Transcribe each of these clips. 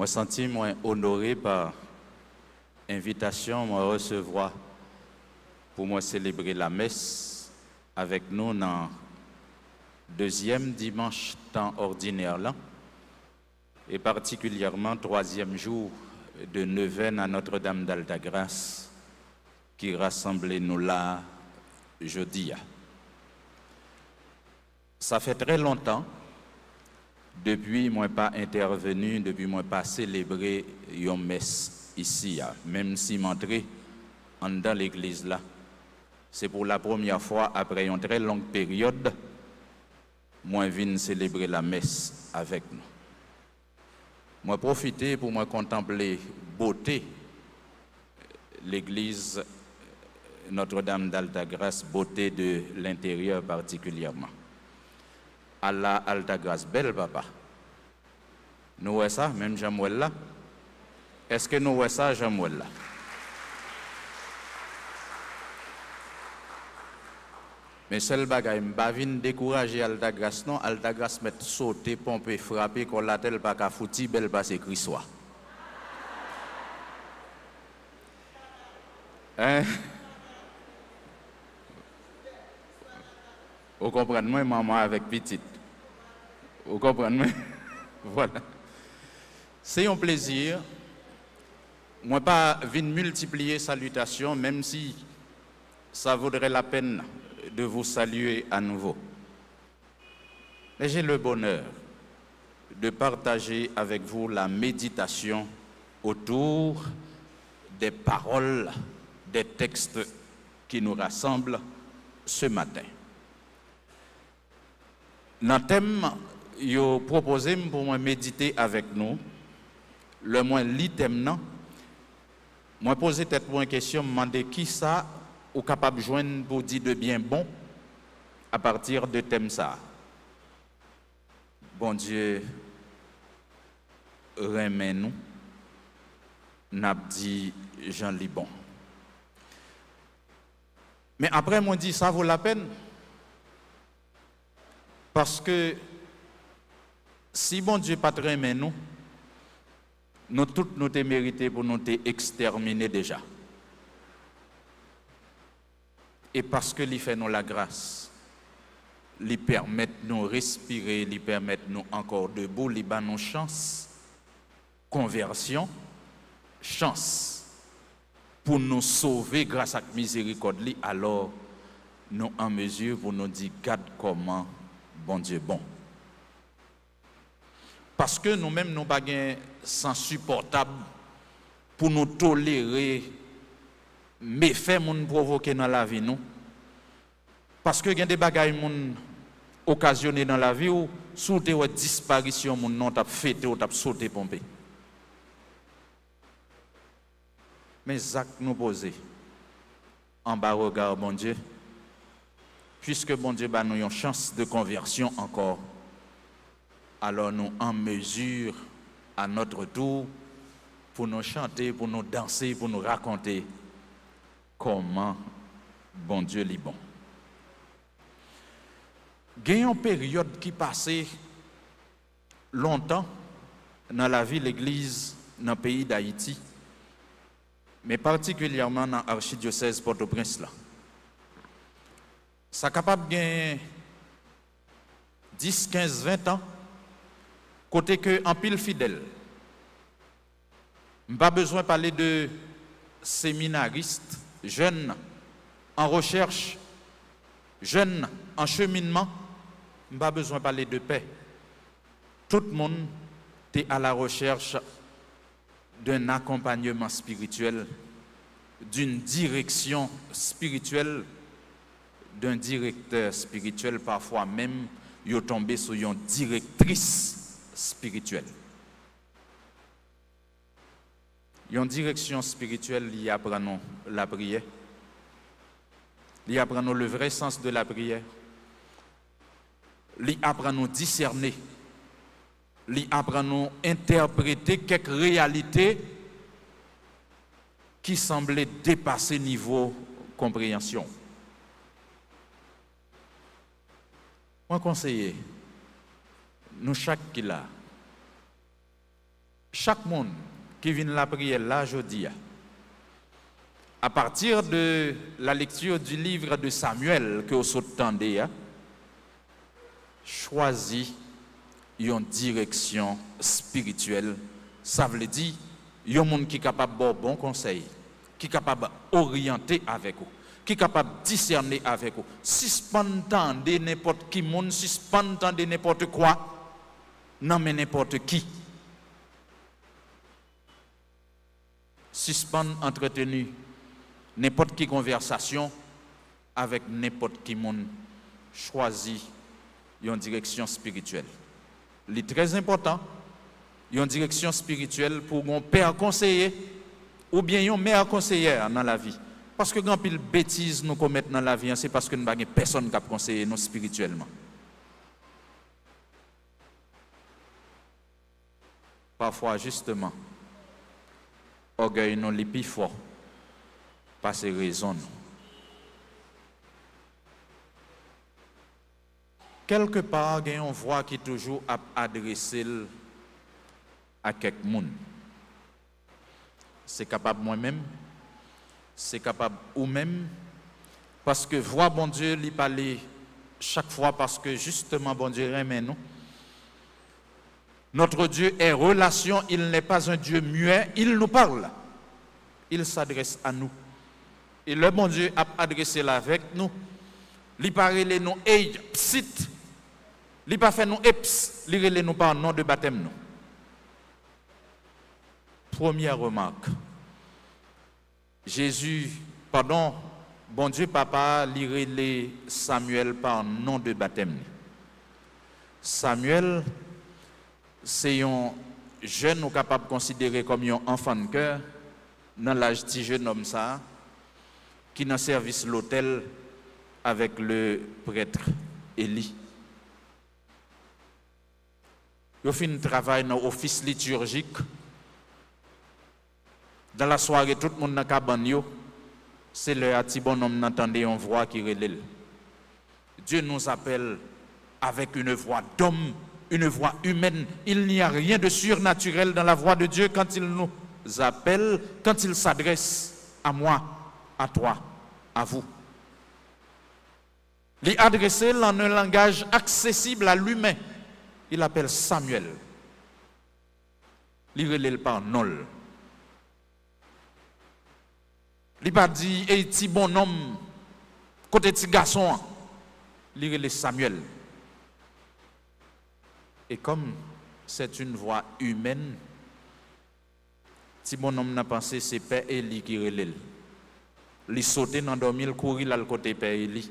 senti moi honoré par invitation, moi recevoir pour moi célébrer la messe avec nous dans deuxième dimanche temps ordinaire là, et particulièrement troisième jour de neuvaine à Notre-Dame d'Altagrace qui rassemblait nous là jeudi. Ça fait très longtemps depuis moi pas intervenu, depuis moi pas célébré une messe ici, même si m'entré dans l'église là. C'est pour la première fois après une très longue période, moi viens célébrer la messe avec nous. Moi profiter pour moi contempler beauté l'église Notre-Dame d'Altagrace, beauté de l'intérieur particulièrement. Allah Altagrace, belle papa. Nous voyons ça, même Jean-Mouel là. Est-ce que nous voyons ça, Jean-Mouel là? Mais seul bagay, m'pa vin décourager Altagrace non, Altagrace met sauter, pomper, frapper, qu'on la tel pas ka fouti, belle passe Christ. Hein? Vous comprenez, moi, maman avec petite. Vous comprenez, moi? Voilà. C'est un plaisir. Moi, pas venir multiplier salutations, même si ça vaudrait la peine de vous saluer à nouveau. Mais j'ai le bonheur de partager avec vous la méditation autour des paroles, des textes qui nous rassemblent ce matin. Dans le thème, je proposé pour moi méditer avec nous, le moins lit thème non, moi poser peut-être une question, me demander qui ça ou capable de joindre pour dire de bien bon à partir de thème ça. Bon Dieu, remet nous, n'a dit Jean Libon. Mais après, moi dit ça vaut la peine. Parce que si bon Dieu pas très aimé nous toutes nous te mérité pour nous te exterminer déjà. Et parce que lui fait nous la grâce, lui permet nous respirer, lui permet nous encore debout, lui donne nous chance, conversion, chance pour nous sauver grâce à la miséricorde, alors nous en mesure pour nous dire garde comment bon Dieu bon. Parce que nous-mêmes, nous n'avons pas sans supportable pour nous tolérer méfaits nous provoquer dans la vie. Nous. Parce que il y a des bagailles qui occasionnés dans la vie où, sous des disparitions, nous n'avons fêté ou sauté pompé. Mais Zach nous posait en bas regard, bon Dieu, puisque bon Dieu nous une chance de conversion encore, alors nous en mesure à notre tour pour nous chanter, pour nous danser, pour nous raconter comment bon Dieu est bon. Il y a une période qui passait longtemps dans la vie de l'Église dans le pays d'Haïti, mais particulièrement dans l'archidiocèse Port-au-Prince. Ça est capable de gagner 10, 15, 20 ans, côté que en pile fidèle. Je n'ai pas besoin de parler de séminaristes, jeunes en recherche, jeunes en cheminement. Je n'ai pas besoin de parler de paix. Tout le monde est à la recherche d'un accompagnement spirituel, d'une direction spirituelle, d'un directeur spirituel, parfois même, il est tombé sur une directrice spirituelle. Une direction spirituelle, il apprend nous la prière, il apprend nous le vrai sens de la prière, il apprend nous discerner, il apprend nous interpréter quelques réalités qui semblaient dépasser niveau compréhension. Moi, conseiller, nous chaque qui là, chaque monde qui vient la prière là, je dis, à partir de la lecture du livre de Samuel que vous entendez, choisis une direction spirituelle. Ça veut dire, il y a un monde qui est capable de bon conseil, qui est capable d'orienter avec vous, qui est capable de discerner avec vous. Suspendant de n'importe qui monde, suspendant de n'importe quoi, non mais n'importe qui. Suspendre, entretenu n'importe qui conversation avec n'importe qui monde, choisit une direction spirituelle. C'est très important, une direction spirituelle pour un père conseiller ou bien une mère conseillère dans la vie. Parce que quand pile bêtises nous commettons dans la vie, c'est parce que nous n'avons personne qui a conseillé nous spirituellement. Parfois, justement, orgueil nous les plus fort, par ces raisons. Quelque part, il y a une voix qui est toujours adressée à quelqu'un. C'est capable moi-même, c'est capable ou-même, parce que voix bon Dieu lui parler chaque fois, parce que justement bon Dieu aime nous. Notre Dieu est relation, il n'est pas un Dieu muet, il nous parle, il s'adresse à nous. Et le bon Dieu a adressé là avec nous, il parle nous hey, psit, il pas fait nous eps, il relève nous par nom de baptême nous. Première remarque. Bon Dieu papa, il relève Samuel par nom de baptême. Samuel, c'est un jeune ou capable de considérer comme un enfant de cœur, dans l'âge de jeune homme ça, qui dans service l'autel avec le prêtre Élie. Il fait un travail dans l'office liturgique. Dans la soirée, tout le monde dans la cabane, c'est le petit bonhomme n'entendait une voix qui relève. Dieu nous appelle avec une voix d'homme, une voix humaine. Il n'y a rien de surnaturel dans la voix de Dieu quand il nous appelle, quand il s'adresse à moi, à toi, à vous. Il est adressé en un langage accessible à l'humain. Il appelle Samuel. Il relève par Nol. Il pas dit, hey, petit bonhomme, côté petit garçon, il relève Samuel. Et comme c'est une voix humaine, petit bonhomme n'a pensé c'est Père Élie qui relève. Il saute dans le dormir, il courit là le côté Père Élie.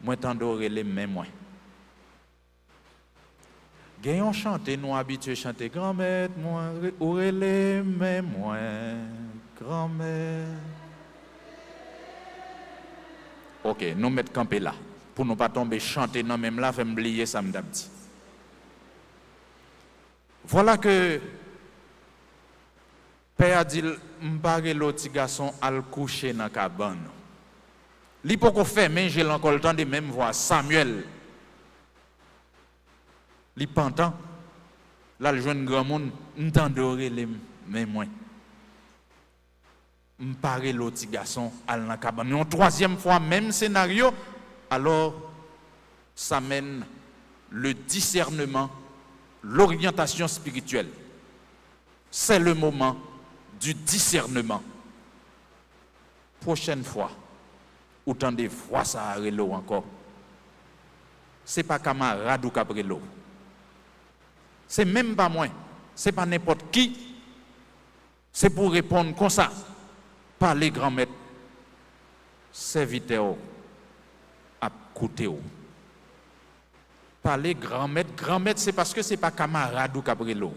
Moi t'endoré les mains moi. Gagnons chanter, nous habitués à chanter grand-mère, moi, ou les mains moi, grand-mère. Ok, nous mettons camper là, pour ne pas tomber chanter dans même là, faire oublier ça me dit. Voilà que Père a dit, m'pare l'autre garçon à le coucher dans la cabane. Li pas qu'on fait, mais j'ai encore le temps de même voir Samuel. Li pantan, là le jeune grand monde, m'tendoré les mains moins. M'pare l'autre garçon à la cabane. Une troisième fois, même scénario, alors ça mène le discernement, l'orientation spirituelle. C'est le moment du discernement. Prochaine fois, autant de fois ça a l'eau encore. Ce n'est pas camarade ou caprelo. C'est même pas moi. Ce n'est pas n'importe qui. C'est pour répondre comme ça. Par les grands-maîtres. Serviteurs à côté. Par les grands-maîtres. Grand-maître, c'est parce que ce n'est pas camarade ou caprelo.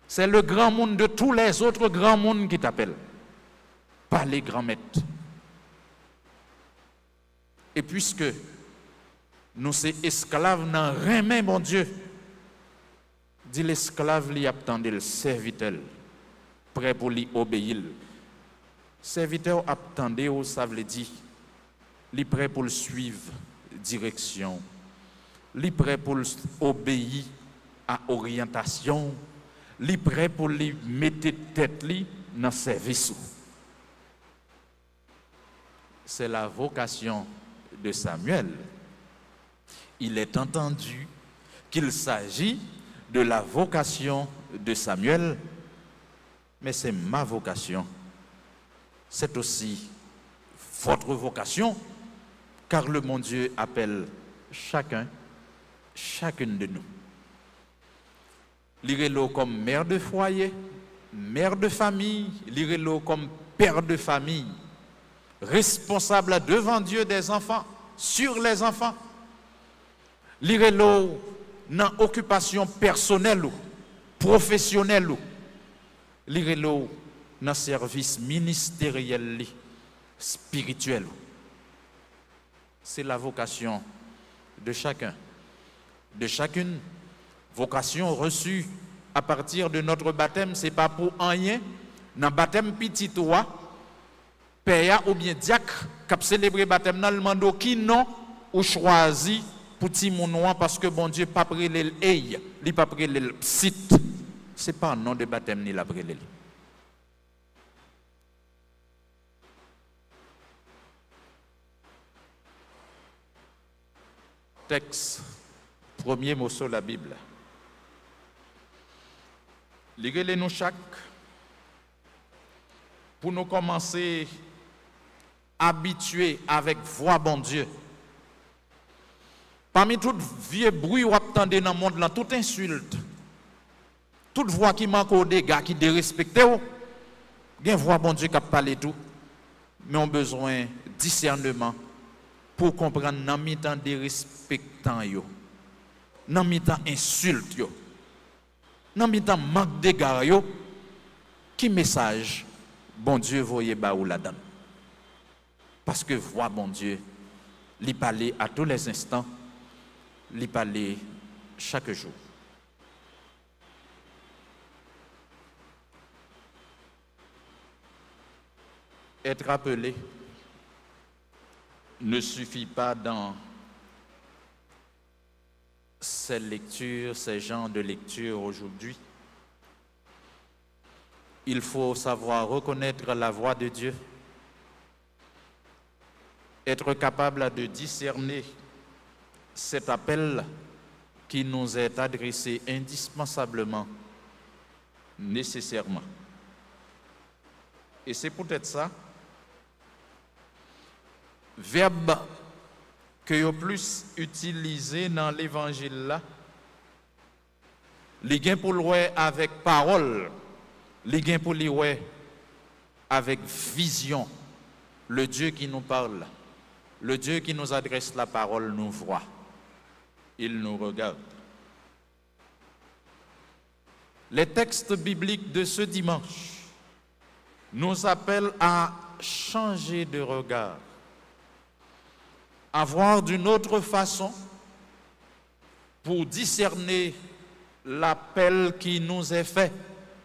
C'est le grand monde de tous les autres grands mondes qui t'appellent. Pas les grands maîtres. Et puisque nous sommes esclaves dans rien, bon Dieu, dit l'esclave lui attendait le serviteur, prêt pour lui obéir. Serviteur attendait, ça veut dire, lui prêt pour le suivre, direction, lui prêt pour obéir, à orientation, li prêt pour lui mettre tête li dans service. C'est la vocation de Samuel. Il est entendu qu'il s'agit de la vocation de Samuel, mais c'est ma vocation. C'est aussi votre vocation, car le bon Dieu appelle chacune de nous. Lirez-le comme mère de foyer, mère de famille, lirez-le comme père de famille, responsable devant Dieu des enfants, sur les enfants. Lirez-le dans occupation personnelle ou professionnelle ou lirez-le dans service ministériel spirituel. C'est la vocation de chacun, de chacune. Vocation reçue à partir de notre baptême, ce n'est pas pour rien. Dans le baptême petit toi, père ou bien diacre qui a célébré le baptême, dans le mando qui non ou choisi pour ti mon nom parce que bon Dieu pas prélé il pas prélé site. C'est pas un nom de baptême ni la prélé. Texte, premier mot sur la Bible. Lisez-nous chaque pour nous commencer à habituer avec voix bon Dieu. Parmi tout vieux bruit ou attendez dans le monde, là, toute insulte, toute voix qui manque aux dégâts, qui dérespecte, il y a une voix bon Dieu qui a parlé tout, mais on a besoin de discernement pour comprendre dans le temps dérespectant, dans le temps insulte, dans le temps manque d'égard, qui message bon Dieu voyez ba ou la dame. Parce que voix bon Dieu, lui parler à tous les instants, lui parler chaque jour. Être appelé ne suffit pas dans ces lectures, ces genres de lectures aujourd'hui. Il faut savoir reconnaître la voix de Dieu, être capable de discerner cet appel qui nous est adressé indispensablement, nécessairement. Et c'est peut-être ça, verbe que yo plus utilisé dans l'évangile là, les gains pour l'oué avec parole, les gains pour l'oué avec vision. Le Dieu qui nous parle, le Dieu qui nous adresse la parole nous voit, il nous regarde. Les textes bibliques de ce dimanche nous appellent à changer de regard, à voir d'une autre façon pour discerner l'appel qui nous est fait,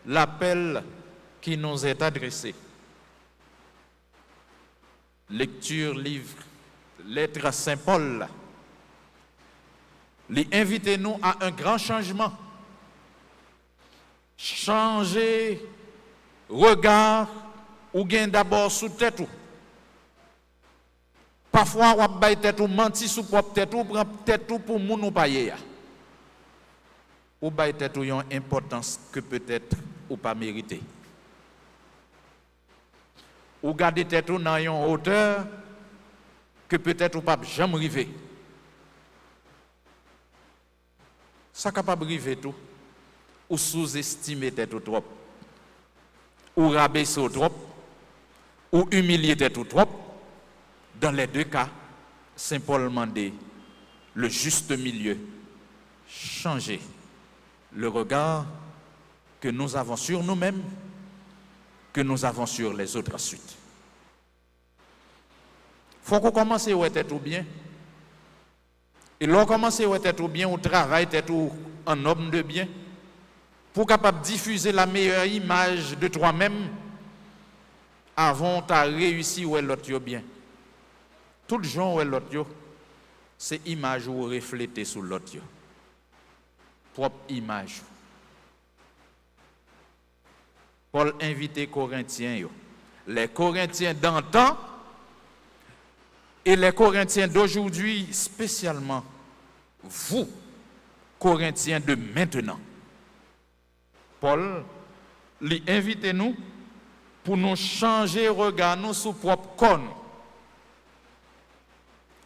l'appel qui nous est adressé. Lecture, livre, lettre à Saint Paul, invitez-nous à un grand changement. Changer regard ou gain d'abord sous tête. Parfois, on va tête ou mentir sous propre tête ou prend tête pour moun ou payer. Ou bail tête ou une importance que peut-être ou pas mérité. Ou garder tête ou dans une hauteur que peut-être ou pas jamais arrivé. Ça capable arriver tout. Ou sous-estimer tête ou trop. Ou rabaisser ou trop. Ou humilier tête ou trop. Dans les deux cas, Saint Paul demandait le juste milieu, changer le regard que nous avons sur nous-mêmes, que nous avons sur les autres ensuite. Il faut qu'on commence à être tout bien. Et l'on commence à être tout bien, au travail, être un homme de bien, pour capable diffuser la meilleure image de toi-même avant de réussir ou l'autre bien. Tout le genre où l'autre, c'est image ou reflété sur l'autre. propre image. Paul invite Corinthiens, les Corinthiens d'antan et les Corinthiens d'aujourd'hui, spécialement vous, Corinthiens de maintenant. Paul lui invite nous pour nous changer regard nous sous propre corps.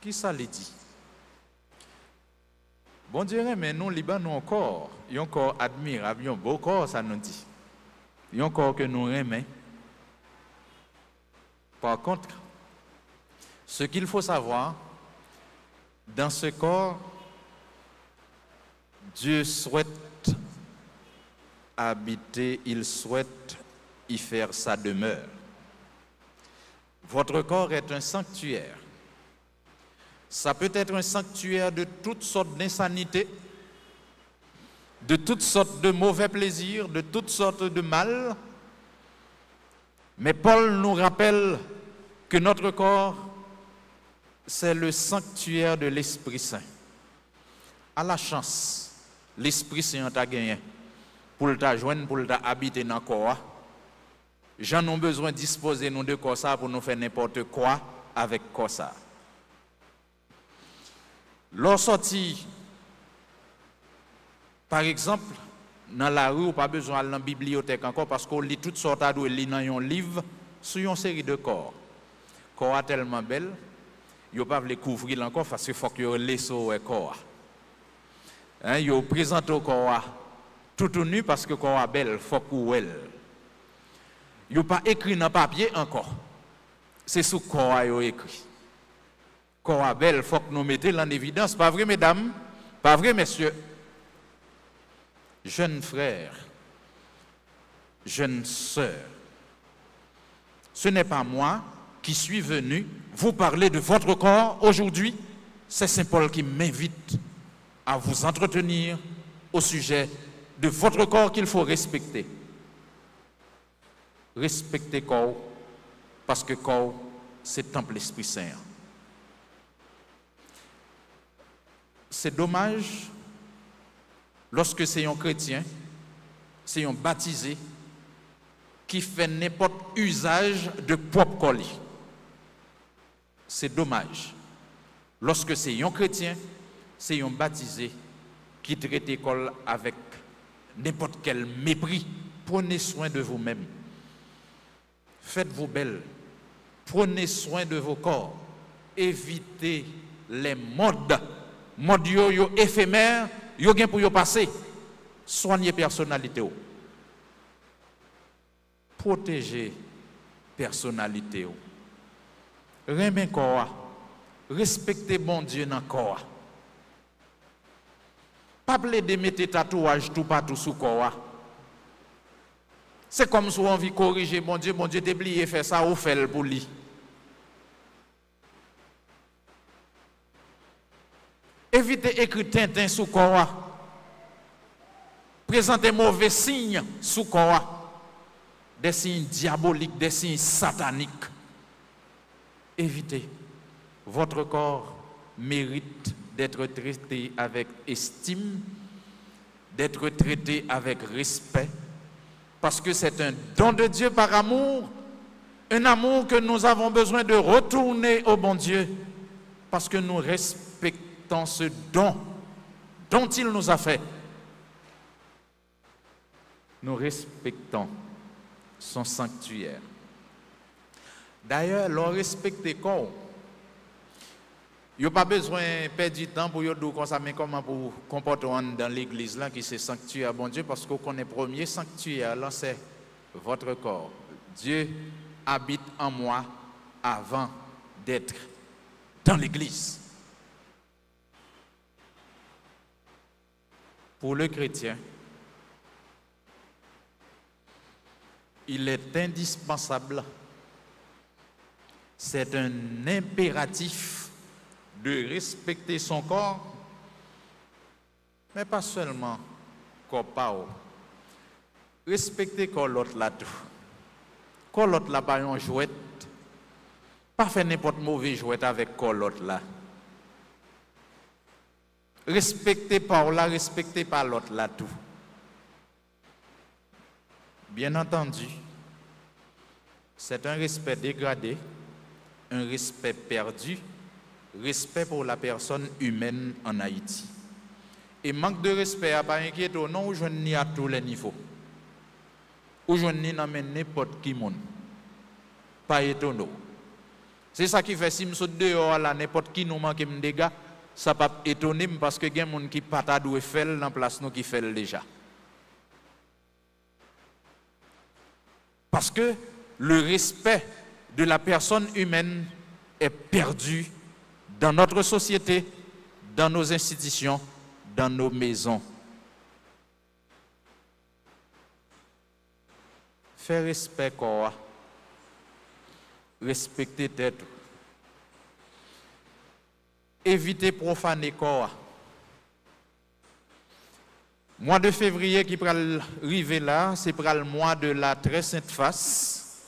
Qui ça lui dit? Bon Dieu, mais nous, Liban, nous encore, il y a un corps admirable, il y a un beau corps, ça nous dit. Il y a un corps que nous aimons. Par contre, ce qu'il faut savoir, dans ce corps, Dieu souhaite habiter, il souhaite y faire sa demeure. Votre corps est un sanctuaire. Ça peut être un sanctuaire de toutes sortes d'insanités, de toutes sortes de mauvais plaisirs, de toutes sortes de mal. Mais Paul nous rappelle que notre corps, c'est le sanctuaire de l'Esprit Saint. À la chance, l'Esprit Saint t'a gagné pour le joindre, pour habiter dans le corps. J'en ai besoin de disposer nous de corps ça pour nous faire n'importe quoi avec corps ça. Lorsqu'on sorti, par exemple, dans la rue, on n'a pas besoin d'aller dans la bibliothèque encore parce qu'on lit toutes sortes de livres dans un livre sur une série de corps. Corps est tellement belle, il ne peut pas le couvrir encore parce qu'il faut que vous laissez le corps. Vous présentez le corps tout nu parce que le corps est belle, il faut que vous le. Il n'y a pas écrit dans le papier encore. C'est sous le corps qu'il y a écrit. Corps belle, il faut que nous mettions en évidence. Pas vrai, mesdames? Pas vrai, messieurs? Jeunes frères, jeunes sœurs, ce n'est pas moi qui suis venu vous parler de votre corps aujourd'hui. C'est Saint Paul qui m'invite à vous entretenir au sujet de votre corps qu'il faut respecter. Respectez le corps, parce que le corps, c'est le temple de l'Esprit Saint. C'est dommage lorsque c'est un chrétien, c'est un baptisé qui fait n'importe usage de propre corps. C'est dommage lorsque c'est un chrétien, c'est un baptisé qui traite l'école avec n'importe quel mépris. Prenez soin de vous-même. Faites-vous belle. Prenez soin de vos corps. Évitez les modes. Modes éphémères, yo gen pour yo passer. Soignez personnalité. Protégez personnalité. Remen corps. Respectez bon Dieu dans le corps. Pas plaider mettre tatouage tout partout sous corps. C'est comme si on veut corriger bon Dieu t'oublié faire ça ou fait pour lui. Évitez d'écrire Tintin sous corps. Présentez mauvais signes sous corps. Des signes diaboliques, des signes sataniques. Évitez. Votre corps mérite d'être traité avec estime, d'être traité avec respect, parce que c'est un don de Dieu par amour, un amour que nous avons besoin de retourner au bon Dieu, parce que nous respectons ce don dont il nous a fait. Nous respectons son sanctuaire. D'ailleurs, l'on respecte le corps. Il n'y a pas besoin de perdre du temps pour dire comment pour comporter dans l'église là qui c'est sanctuaire bon Dieu, parce qu'on connaît le premier sanctuaire là, c'est votre corps. Dieu habite en moi avant d'être dans l'église. Pour le chrétien, il est indispensable, c'est un impératif de respecter son corps, mais pas seulement corps pas. Respecter corps l'autre là tout. Corps l'autre là pas un jouet. Pas faire n'importe mauvais jouet avec corps l'autre là. Respecter par là, respecter par l'autre là tout. Bien entendu, c'est un respect dégradé, un respect perdu, respect pour la personne humaine en Haïti. Et manque de respect à pas inquiéter, non, ou je n'y à tous les niveaux. Ou je n'y n'amène n'importe qui monde. Pas étonnant. C'est ça qui fait si je saute dehors là, n'importe qui nous manque de dégâts, ça pas étonner parce que il y a des gens qui pas ta doué faire dans place nous qui fait déjà. Parce que le respect de la personne humaine est perdu dans notre société, dans nos institutions, dans nos maisons. Faire respect quoi? Respecter tête. Éviter profaner quoi? Mois de février qui va arriver là, c'est pour le mois de la très sainte face.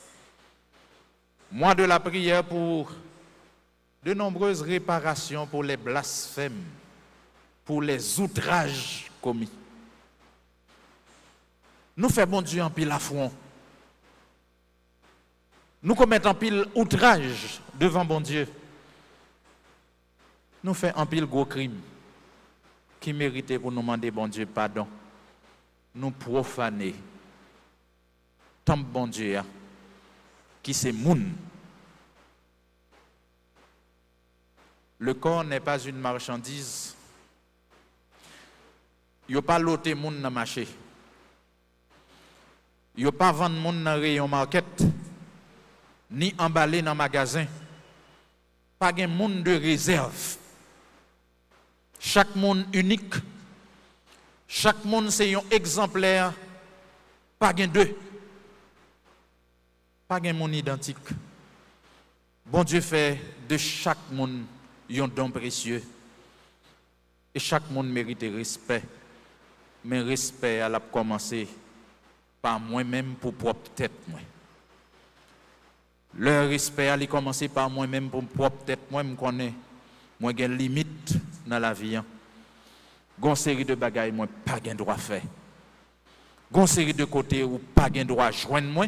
Mois de la prière pour de nombreuses réparations pour les blasphèmes, pour les outrages commis. Nous faisons bon Dieu en pile affront. Nous commettons en pile outrage devant bon Dieu. Nous faisons en pile gros crime qui méritait pour nous demander bon Dieu pardon. Nous profaner tant bon Dieu qui c'est moun. Le corps n'est pas une marchandise. Il n'y a pas loté moun dans le marché. Il n'y a pas vendre moun dans le rayon market, ni emballé dans le magasin. Pas de moun de réserve. Chaque monde unique. Chaque monde c'est un exemplaire. Pas de deux. Pas de monde identique. Bon Dieu fait de chaque monde un don précieux. Et chaque monde mérite respect. Mais respect, elle a commencé par moi-même pour propre tête. Le respect, elle a commencé par moi-même pour propre tête. Moi, je connais. Moi, j'ai une limite dans la vie. J'ai une série de bagailles, moi, pas de droit faire. J'ai une série de côtés où pas de droit joindre moi.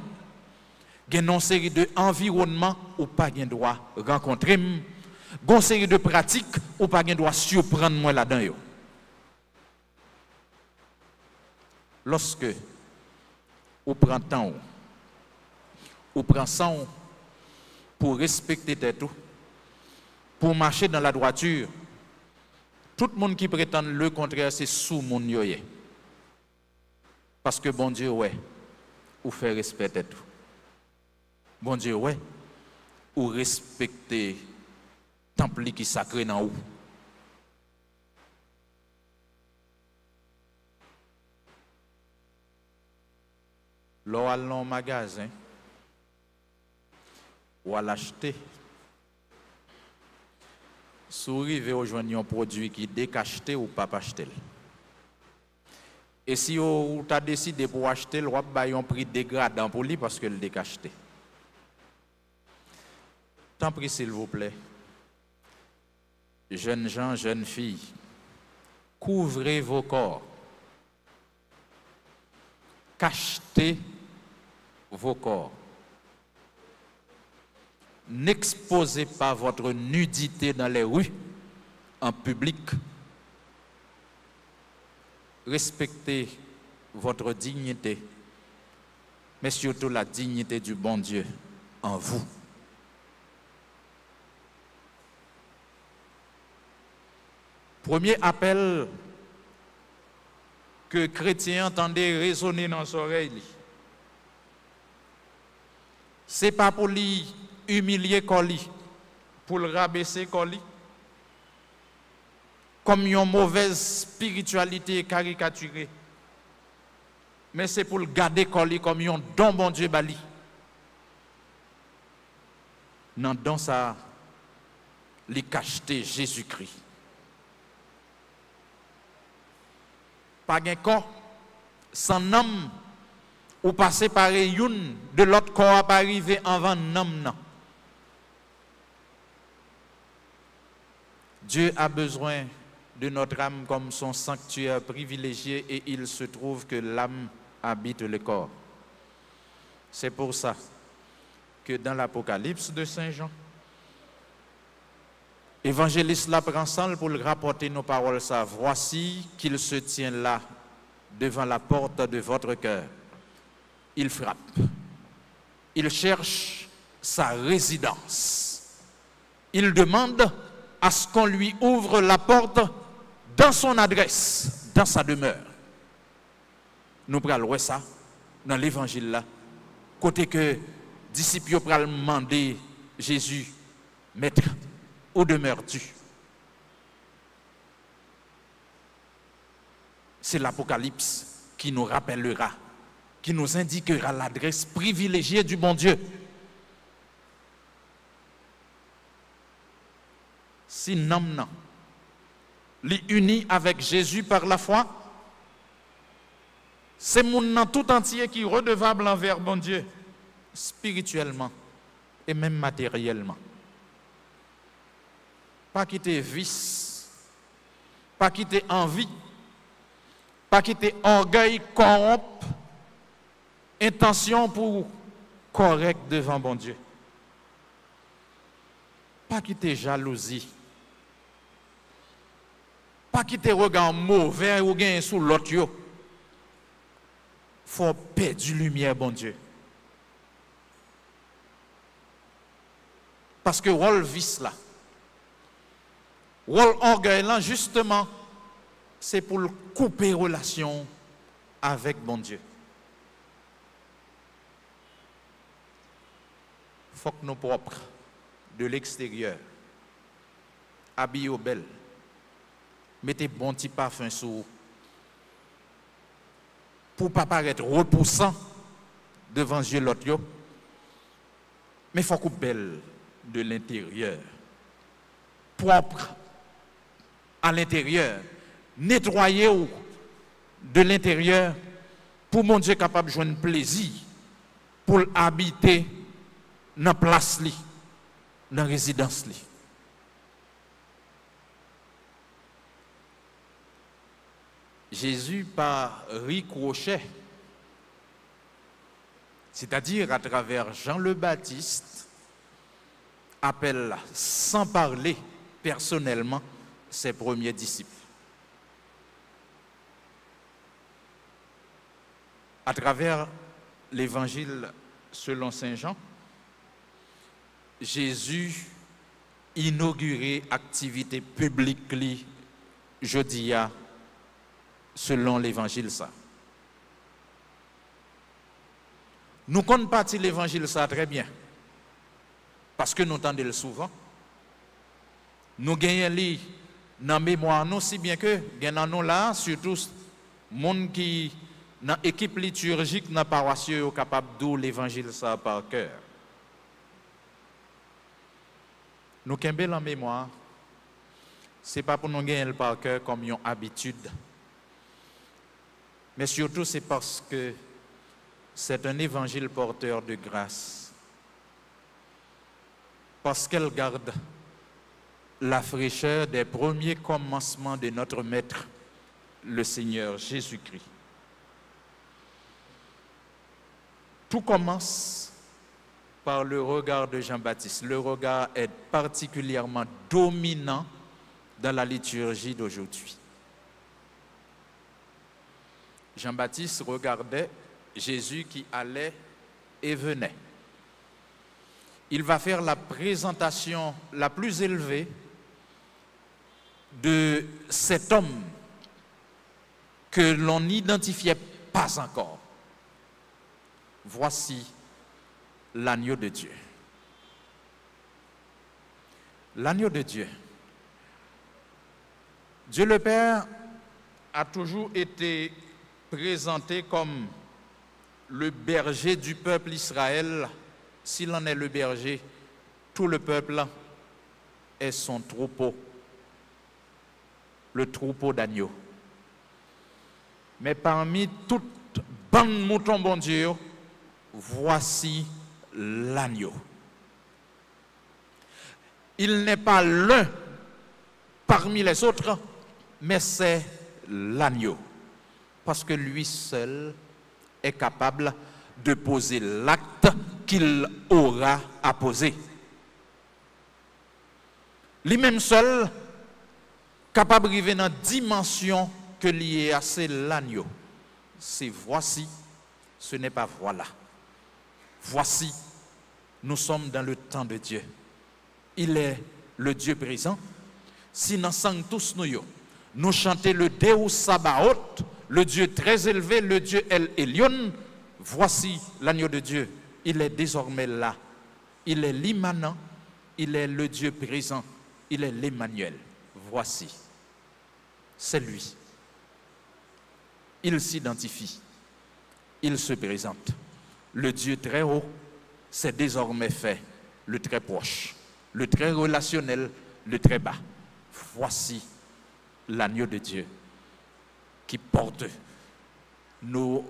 J'ai une série d'environnements où pas de droit rencontrer. J'ai une série de pratiques où pas de droit surprendre moi là-dedans. Lorsque vous prenez temps, vous prenez sang pour respecter tes tout, pour marcher dans la droiture, tout le monde qui prétend le contraire, c'est sous mon yoye. Parce que bon Dieu, ouais, vous fait respecter tout. Bon Dieu, ouais, vous respectez le temple qui est sacré dans vous. L'on a dans magasin, ou à l'acheter. Si vous arrivez à joindre un produit qui est décacheté ou pas acheté. Et si vous avez décidé pour acheter, vous avez un prix dégradant pour lui parce que le décacheté. Tant pis s'il vous plaît. Jeunes gens, jeunes filles, couvrez vos corps. Cachetez vos corps. N'exposez pas votre nudité dans les rues, en public. Respectez votre dignité, mais surtout la dignité du bon Dieu en vous. Premier appel que chrétiens entendaient résonner dans son oreille. Ce n'est pas pour lui humilier Coli, pour le rabaisser Coli, comme une mauvaise spiritualité caricaturée. Mais c'est pour le garder Coli comme un don bon Dieu bali. Dans ça, les cacheter Jésus-Christ. Pas un corps sans homme ou passer par une de l'autre corps à arriver avant homme. Dieu a besoin de notre âme comme son sanctuaire privilégié et il se trouve que l'âme habite le corps. C'est pour ça que dans l'Apocalypse de Saint Jean, évangéliste là prend ça pour le rapporter nos paroles ça. Voici qu'il se tient là devant la porte de votre cœur. Il frappe. Il cherche sa résidence. Il demande à ce qu'on lui ouvre la porte dans son adresse, dans sa demeure. Nous prenons ça dans l'évangile là, côté que disciples pral demander Jésus, Maître, où demeures-tu? C'est l'Apocalypse qui nous rappellera, qui nous indiquera l'adresse privilégiée du bon Dieu. Si nous les unis avec Jésus par la foi, c'est mon tout entier qui est redevable envers bon Dieu, spirituellement et même matériellement. Pas quitter vice, pas quitter envie, pas quitter orgueil corrompt, intention pour correct devant bon Dieu. Pas quitter jalousie, pas quitter regard mauvais ou gain sous l'autre yo. Faut perdre lumière bon Dieu. Parce que rôle vice là, rôle orgueil là justement, c'est pour couper relation avec bon Dieu. Faut que nous propres de l'extérieur, habillés au bel, mettez bon petit parfum sur vous, pour ne pas paraître repoussant devant Dieu l'autre, mais il faut qu'on belle de l'intérieur, propre à l'intérieur, nettoyer de l'intérieur pour mon Dieu capable de joindre plaisir pour habiter dans la place, dans la résidence. Jésus par ricochet, c'est-à-dire à travers Jean le Baptiste, appelle sans parler personnellement ses premiers disciples. À travers l'évangile selon Saint Jean, Jésus inauguré activité publique jeudi selon l'évangile ça. Nous comptons partie l'évangile ça très bien. Parce que nous entendons souvent. Nous gagnons dans la mémoire, nous, si bien que nous là, surtout monde qui dans l'équipe liturgique, dans la paroisse, est capable de l'évangile ça par cœur. Nous gagnons en mémoire, ce n'est pas pour nous gagner par cœur comme une habitude. Mais surtout, c'est parce que c'est un évangile porteur de grâce. Parce qu'elle garde la fraîcheur des premiers commencements de notre Maître, le Seigneur Jésus-Christ. Tout commence par le regard de Jean-Baptiste. Le regard est particulièrement dominant dans la liturgie d'aujourd'hui. Jean-Baptiste regardait Jésus qui allait et venait. Il va faire la présentation la plus élevée de cet homme que l'on n'identifiait pas encore. Voici l'agneau de Dieu. L'agneau de Dieu. Dieu le Père a toujours été présenté comme le berger du peuple Israël. S'il en est le berger, tout le peuple est son troupeau, le troupeau d'agneaux. Mais parmi toute bande moutons, bon Dieu, voici l'agneau. Il n'est pas l'un parmi les autres, mais c'est l'agneau. Parce que lui seul est capable de poser l'acte qu'il aura à poser. Lui-même seul, capable de vivre dans la dimension que lié à c'est l'agneau. C'est voici, ce n'est pas voilà. Voici, nous sommes dans le temps de Dieu. Il est le Dieu présent. Si nous sommes tous nous chantons le Deus Sabaoth, le Dieu très élevé, le Dieu El Elyon. Voici l'agneau de Dieu. Il est désormais là. Il est l'immanent. Il est le Dieu présent. Il est l'Emmanuel. Voici. C'est lui. Il s'identifie. Il se présente. Le Dieu très haut, c'est désormais fait. Le très proche. Le très relationnel, le très bas. Voici l'agneau de Dieu qui porte nos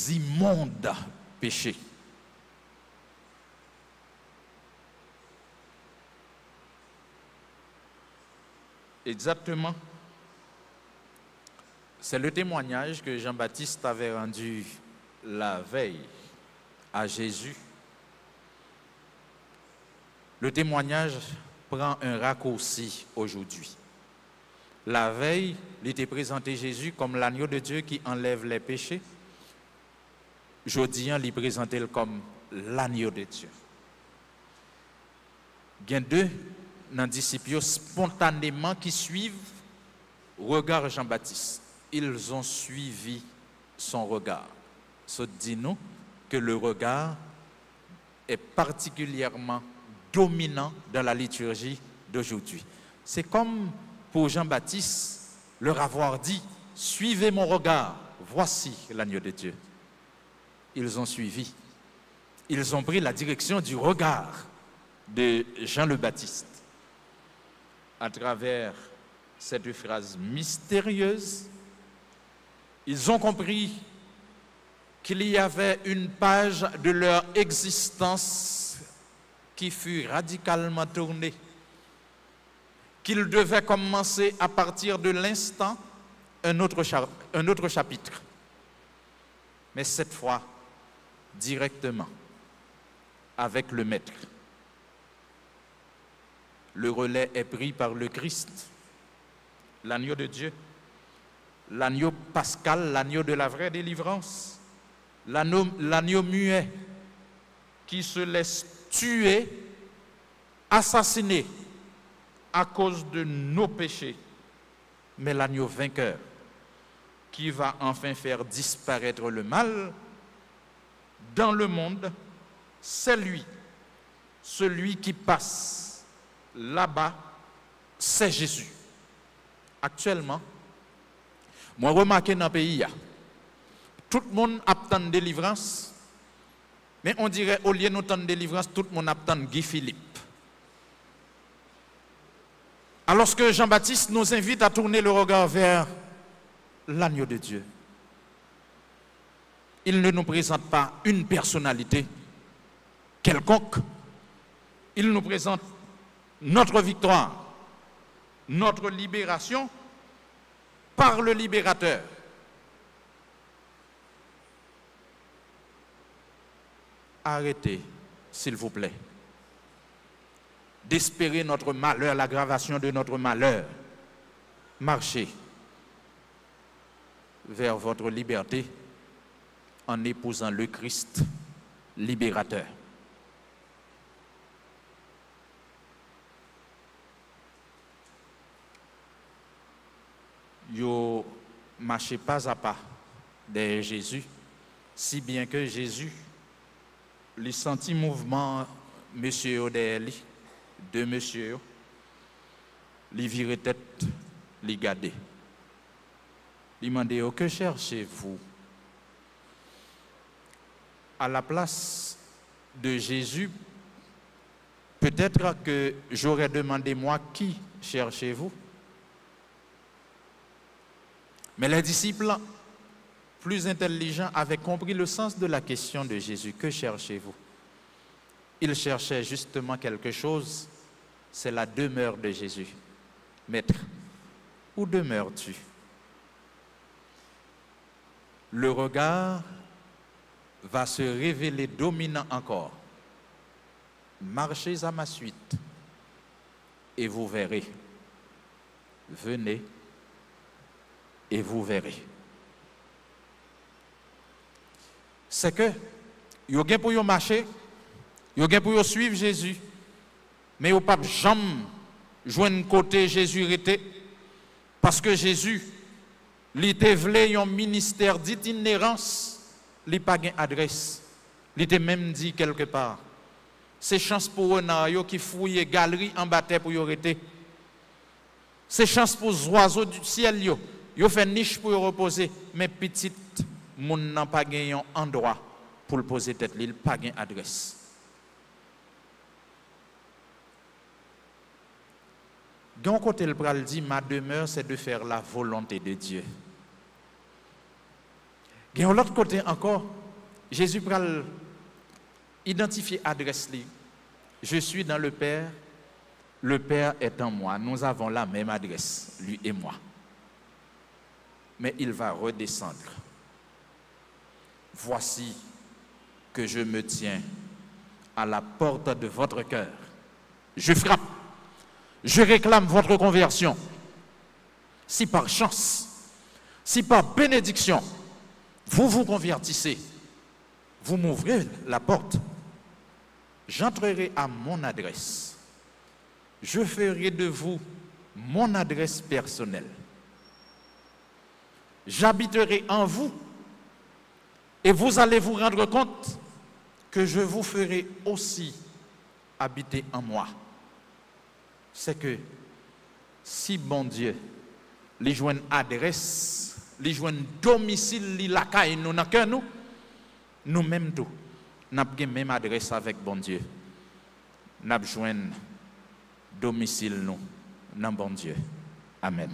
immondes péchés. Exactement. C'est le témoignage que Jean-Baptiste avait rendu la veille à Jésus. Le témoignage prend un raccourci aujourd'hui. La veille, il était présenté Jésus comme l'agneau de Dieu qui enlève les péchés. Aujourd'hui, il est présenté comme l'agneau de Dieu. Il y a deux dans les disciples spontanément qui suivent le regard Jean-Baptiste. Ils ont suivi son regard. Ça dit nous que le regard est particulièrement dominant dans la liturgie d'aujourd'hui. C'est comme pour Jean-Baptiste leur avoir dit « Suivez mon regard, voici l'agneau de Dieu ». Ils ont suivi. Ils ont pris la direction du regard de Jean le Baptiste. À travers cette phrase mystérieuse, ils ont compris qu'il y avait une page de leur existence qui fut radicalement tournée, qu'ils devaient commencer à partir de l'instant un autre chapitre. Mais cette fois, directement, avec le Maître. Le relais est pris par le Christ, l'agneau de Dieu, l'agneau pascal, l'agneau de la vraie délivrance, l'agneau muet qui se laisse tuer, assassiner à cause de nos péchés, mais l'agneau vainqueur qui va enfin faire disparaître le mal dans le monde, c'est lui, celui qui passe là-bas, c'est Jésus. Actuellement, moi remarqué dans le pays, tout le monde attend délivrance, mais on dirait au lieu d'attendre délivrance, tout le monde attend Guy Philippe. Alors que Jean-Baptiste nous invite à tourner le regard vers l'agneau de Dieu. Il ne nous présente pas une personnalité quelconque. Il nous présente notre victoire, notre libération par le libérateur. Arrêtez, s'il vous plaît, d'espérer notre malheur, l'aggravation de notre malheur. Marchez vers votre liberté en épousant le Christ libérateur. Yo marchez pas à pas derrière Jésus, si bien que Jésus, les sentit mouvement monsieur derrière lui, de monsieur, les virer tête, les garder. Il demandait, que cherchez-vous? À la place de Jésus, peut-être que j'aurais demandé, moi, qui cherchez-vous? Mais les disciples, plus intelligents, avaient compris le sens de la question de Jésus. Que cherchez-vous? Ils cherchaient justement quelque chose, c'est la demeure de Jésus. Maître, Où demeures-tu? Le regard va se révéler dominant encore. Marchez à ma suite et vous verrez. Venez et vous verrez. C'est que, vous avez pour marcher, vous avez pour suivre Jésus, mais vous n'avez pas jamais joindre côté Jésus était, parce que Jésus, il était voulu un ministère d'itinérance, il n'a pas d'adresse. Il était même dit quelque part. C'est chance pour eux qui fouillent galerie en bataille pour y arrêter. C'est chance pour les oiseaux du ciel, ils fait niche pour y reposer, mais petit moun n'a pas gagné un endroit pour le poser tête, il n'a pas gagné adresse. D'un côté, le pral dit, ma demeure, c'est de faire la volonté de Dieu. De l'autre côté encore, Jésus pral identifier adresse li. Je suis dans le Père est en moi. Nous avons la même adresse, lui et moi. Mais il va redescendre. Voici que je me tiens à la porte de votre cœur. Je frappe. Je réclame votre conversion. Si par chance, si par bénédiction, vous vous convertissez, vous m'ouvrez la porte, j'entrerai à mon adresse. Je ferai de vous mon adresse personnelle. J'habiterai en vous et vous allez vous rendre compte que je vous ferai aussi habiter en moi. C'est que si bon Dieu, les joint adresse, les joint domicile, les lacaille nous dans cœur nous mêmes tout, n'a pas même adresse avec bon Dieu. N'a joint domicile nous dans bon Dieu. Amen.